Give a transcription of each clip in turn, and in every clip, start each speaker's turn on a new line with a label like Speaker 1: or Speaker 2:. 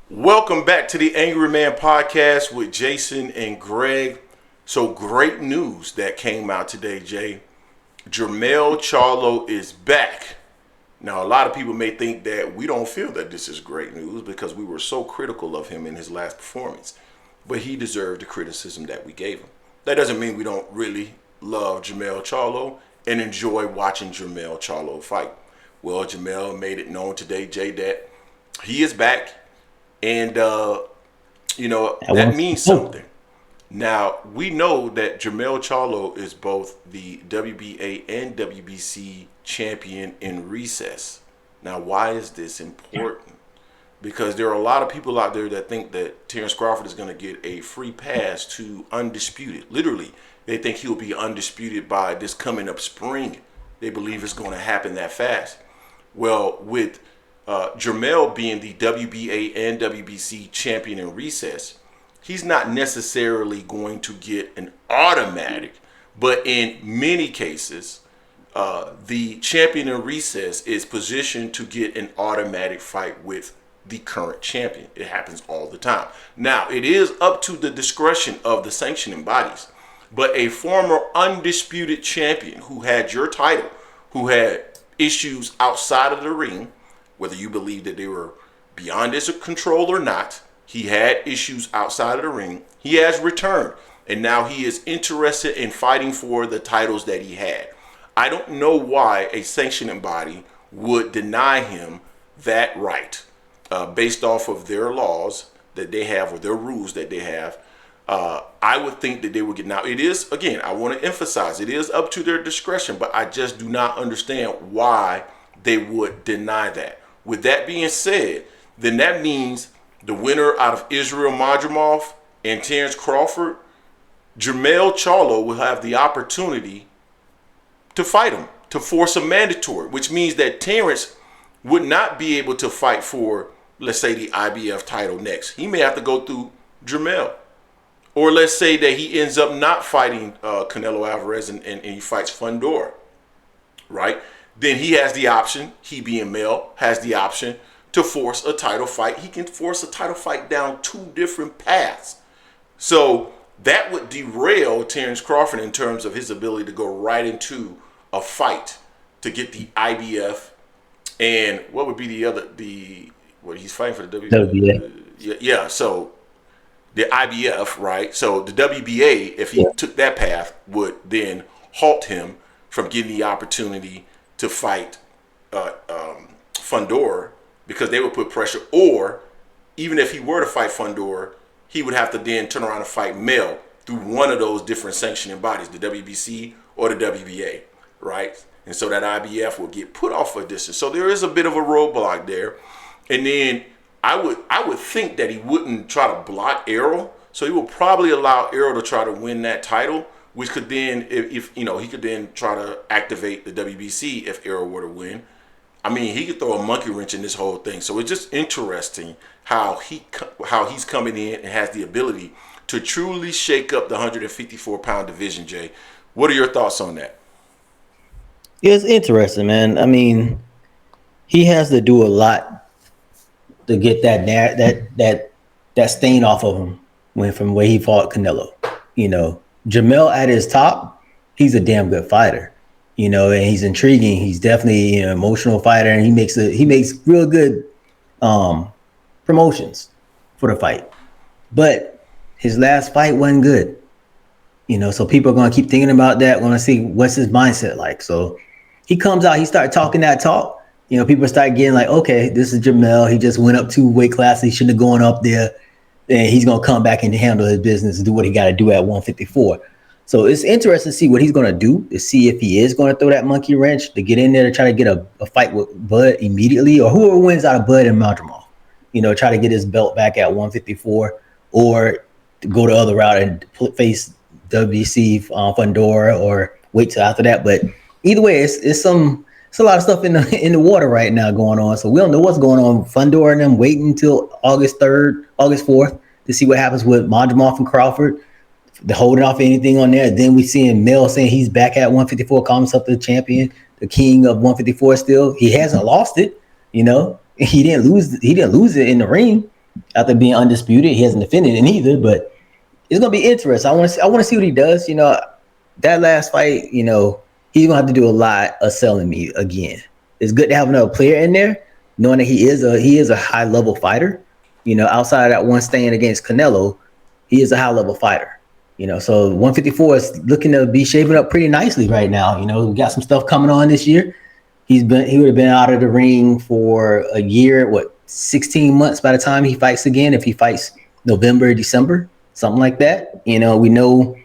Speaker 1: Welcome back to the Angry Man Podcast with Jason and Greg. So great news that came out today, Jay. Jermell Charlo is back. Now, a lot of people may think that we don't feel that this is great news because we were so critical of him in his last performance. But he deserved the criticism that we gave him. That doesn't mean we don't really love Jermell Charlo and enjoy watching Jermell Charlo fight. Well, Jermell made it known today, Jay, that he is back. And, that means something. Now, we know that Jermell Charlo is both the WBA and WBC champion in recess. Now, why is this important? Because there are a lot of people out there that think that Terence Crawford is going to get a free pass to undisputed. Literally, they think he'll be undisputed by this coming up spring. They believe it's going to happen that fast. Well, with Jermell being the WBA and WBC champion in recess, he's not necessarily going to get an automatic, but in many cases, the champion in recess is positioned to get an automatic fight with the current champion. It happens all the time. Now, it is up to the discretion of the sanctioning bodies, but a former undisputed champion who had your title, who had issues outside of the ring, whether you believe that they were beyond his control or not, he had issues outside of the ring. He has returned, and now he is interested in fighting for the titles that he had. I don't know why a sanctioning body would deny him that right based off of their laws that they have or their rules that they have. I would think that they would get. Now, it is, again, I want to emphasize, it is up to their discretion, but I just do not understand why they would deny that. With that being said, then that means the winner out of Israel Madrimov and Terence Crawford, Jermell Charlo will have the opportunity to fight him, to force a mandatory, which means that Terence would not be able to fight for, let's say, the IBF title next. He may have to go through Jermell. Or let's say that he ends up not fighting Canelo Alvarez and he fights Fundora, right? Then he has the option, he being male, has the option to force a title fight. He can force a title fight down two different paths. So that would derail Terence Crawford in terms of his ability to go right into a fight to get the IBF. And what would be he's fighting for the WBA. Yeah, so the IBF, right? So the WBA, if he took that path, would then halt him from getting the opportunity to fight Fundora, because they would put pressure. Or even if he were to fight Fundora, he would have to then turn around and fight Mel through one of those different sanctioning bodies, the WBC or the WBA, right? And so that IBF will get put off for a distance. So there is a bit of a roadblock there. And then I would think that he wouldn't try to block Errol. So he will probably allow Errol to try to win that title, which could then, if he could then try to activate the WBC if Errol were to win. I mean, he could throw a monkey wrench in this whole thing. So it's just interesting how he's coming in and has the ability to truly shake up the 154-pound division, Jay. What are your thoughts on that?
Speaker 2: It's interesting, man. I mean, he has to do a lot to get that stain off of him from where he fought Canelo. Jermell at his top, he's a damn good fighter, and he's intriguing. He's definitely an emotional fighter, and he makes real good promotions for the fight. But his last fight wasn't good, so people are going to keep thinking about that, want to see what's his mindset like. So he comes out, he started talking that talk. People start getting like, okay, this is Jermell. He just went up 2 weight classes. He shouldn't have gone up there. And he's going to come back and handle his business and do what he got to do at 154. So it's interesting to see what he's going to do, to see if he is going to throw that monkey wrench, to get in there to try to get a fight with Bud immediately, or whoever wins out of Bud and Madrimov, try to get his belt back at 154, or to go the other route and face WBC Fundora, or wait till after that. But either way, it's a lot of stuff in the water right now going on. So we don't know what's going on. Fundora and them waiting until August 4th to see what happens with Madrimov and Crawford. They're holding off anything on there. Then we seeing Mel saying he's back at 154, calling himself the champion, the king of 154 still. He hasn't lost it, He didn't lose it in the ring. after being undisputed. He hasn't defended it either, but it's gonna be interesting. I want to see what he does. That last fight, he's gonna have to do a lot of selling me again. It's good to have another player in there, knowing that he is a high level fighter. Outside of that one stand against Canelo, he is a high level fighter. So 154 is looking to be shaping up pretty nicely right now. We got some stuff coming on this year. He would have been out of the ring for a year, 16 months by the time he fights again, if he fights November, December, something like that. We know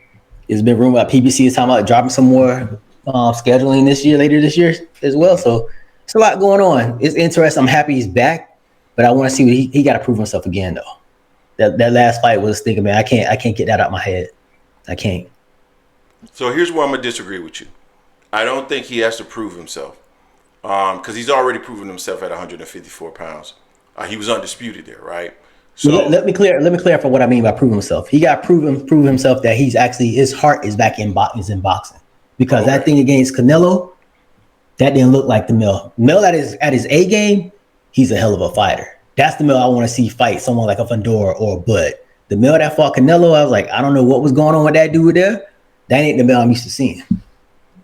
Speaker 2: it's been rumored about PBC is talking about dropping some more scheduling later this year as well. So it's a lot going on. It's interesting. I'm happy he's back, but I want to see what he got to prove himself again though. That last fight was thinking, man, I can't get that out of my head. I can't.
Speaker 1: So here's where I'm gonna disagree with you. I don't think he has to prove himself because he's already proven himself at 154 pounds. He was undisputed there, right? So
Speaker 2: let me clarify what I mean by prove himself. He got prove himself that he's actually his heart is back in boxing because that thing against Canelo, that didn't look like the Mel. Mel at his A game, he's a hell of a fighter. That's the Mel I want to see fight someone like a Fandora or a Bud. The Mel that fought Canelo, I was like, I don't know what was going on with that dude there. That ain't the Mel I'm used to seeing.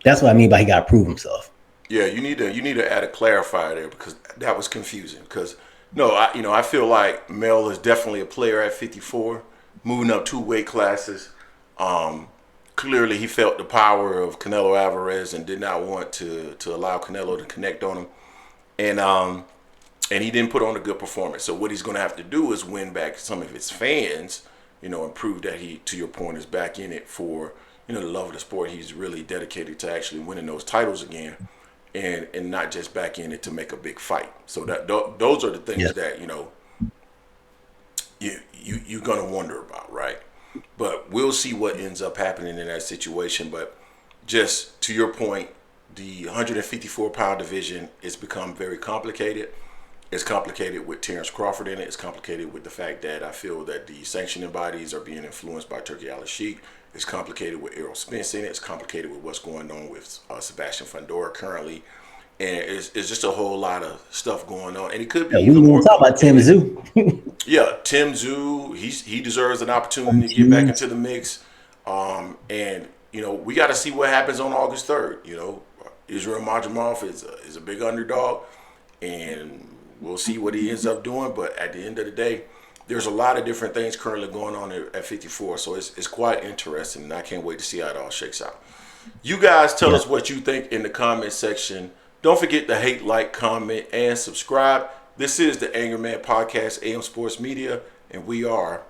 Speaker 2: That's what I mean by he got to prove himself.
Speaker 1: Yeah, you need to add a clarifier there because that was confusing. Because I feel like Mel is definitely a player at 54, moving up 2 weight classes. Clearly, he felt the power of Canelo Alvarez and did not want to allow Canelo to connect on him, and he didn't put on a good performance. So what he's going to have to do is win back some of his fans, and prove that he, to your point, is back in it for the love of the sport. He's really dedicated to actually winning those titles again. And not just back in it to make a big fight. So those are the things that you're gonna wonder about, right? But we'll see what ends up happening in that situation. But just to your point, the 154-pound division has become very complicated. It's complicated with Terence Crawford in it. It's complicated with the fact that I feel that the sanctioning bodies are being influenced by Turki Al-Sheikh. It's complicated with Errol Spence in it. It's complicated with what's going on with Sebastian Fandora currently. And it's just a whole lot of stuff going on. And it could be even more.
Speaker 2: Talk about Tim Tszyu.
Speaker 1: Yeah, Tim Tszyu. He deserves an opportunity to get back into the mix. And we got to see what happens on August 3rd. Israel Madrimov is a big underdog, and we'll see what he ends up doing. But at the end of the day, there's a lot of different things currently going on at 54, so it's quite interesting, and I can't wait to see how it all shakes out. You guys tell us what you think in the comment section. Don't forget to hate, like, comment, and subscribe. This is the Angry Man Podcast, AM Sports Media, and we are